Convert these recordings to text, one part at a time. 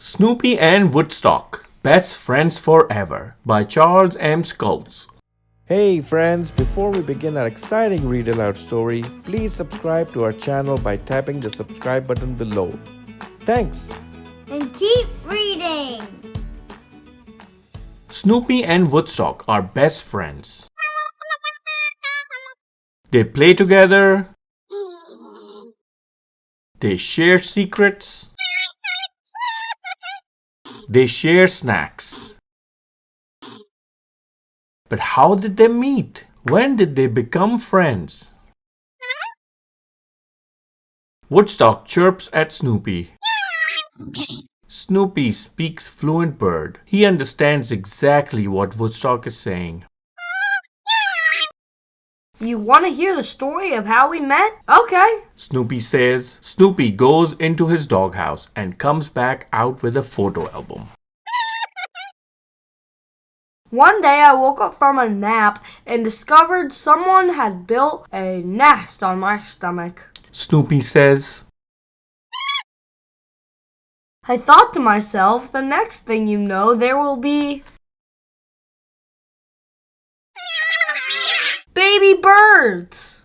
Snoopy and Woodstock, Best Friends Forever by Charles M. Schulz. Hey friends, before we begin our exciting read aloud story, please subscribe to our channel by tapping the subscribe button below. Thanks! And keep reading! Snoopy and Woodstock are best friends. They play together. They share secrets. They share snacks. But how did they meet? When did they become friends? Woodstock chirps at Snoopy. Snoopy speaks fluent bird. He understands exactly what Woodstock is saying. You want to hear the story of how we met? Okay. Snoopy says. Snoopy goes into his doghouse and comes back out with a photo album. One day I woke up from a nap and discovered someone had built a nest on my stomach. Snoopy says. I thought to myself, the next thing you know, there will be baby birds.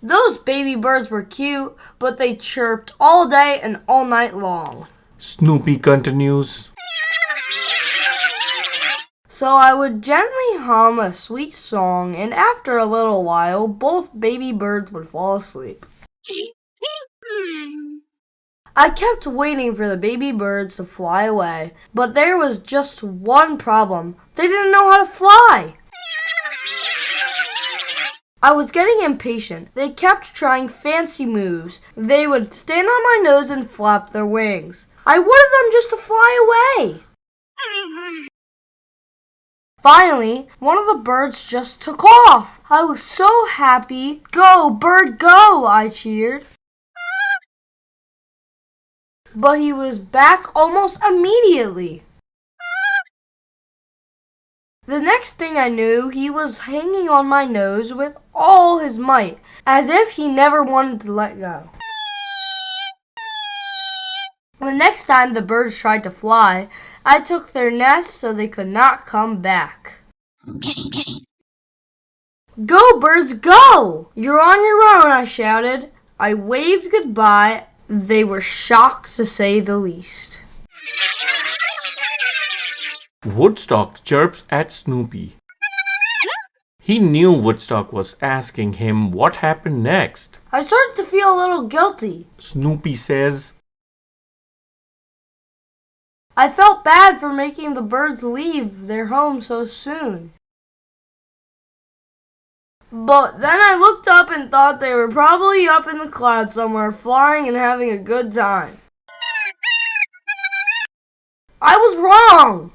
Those baby birds were cute, but they chirped all day and all night long. Snoopy continues. So I would gently hum a sweet song, and after a little while, both baby birds would fall asleep. I kept waiting for the baby birds to fly away, but there was just one problem. They didn't know how to fly. I was getting impatient. They kept trying fancy moves. They would stand on my nose and flap their wings. I wanted them just to fly away. Finally, one of the birds just took off. I was so happy. Go, bird, go, I cheered. But he was back almost immediately. The next thing I knew, he was hanging on my nose with all his might, as if he never wanted to let go. The next time the birds tried to fly, I took their nests so they could not come back. Go, birds, go! You're on your own, I shouted. I waved goodbye. They were shocked to say the least. Woodstock chirps at Snoopy. He knew Woodstock was asking him what happened next. I started to feel a little guilty. Snoopy says. I felt bad for making the birds leave their home so soon. But then I looked up and thought they were probably up in the clouds somewhere, flying and having a good time. I was wrong!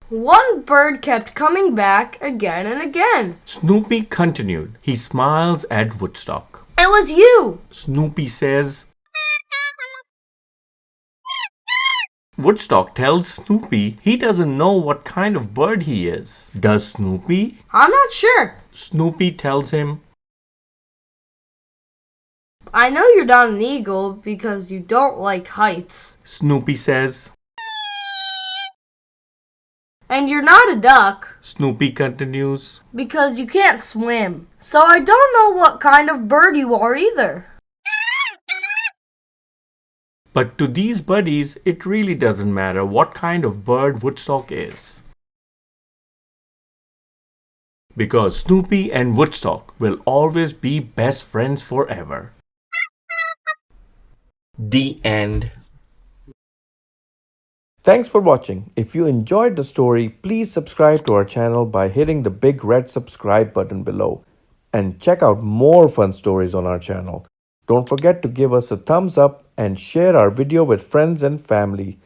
One bird kept coming back again and again. Snoopy continued. He smiles at Woodstock. It was you! Snoopy says. Woodstock tells Snoopy he doesn't know what kind of bird he is. Does Snoopy? I'm not sure. Snoopy tells him. I know you're not an eagle because you don't like heights. Snoopy says. And you're not a duck. Snoopy continues. Because you can't swim. So I don't know what kind of bird you are either. But to these buddies, it really doesn't matter what kind of bird Woodstock is. Because Snoopy and Woodstock will always be best friends forever. The end. Thanks for watching. If you enjoyed the story, please subscribe to our channel by hitting the big red subscribe button below. And check out more fun stories on our channel. Don't forget to give us a thumbs up and share our video with friends and family.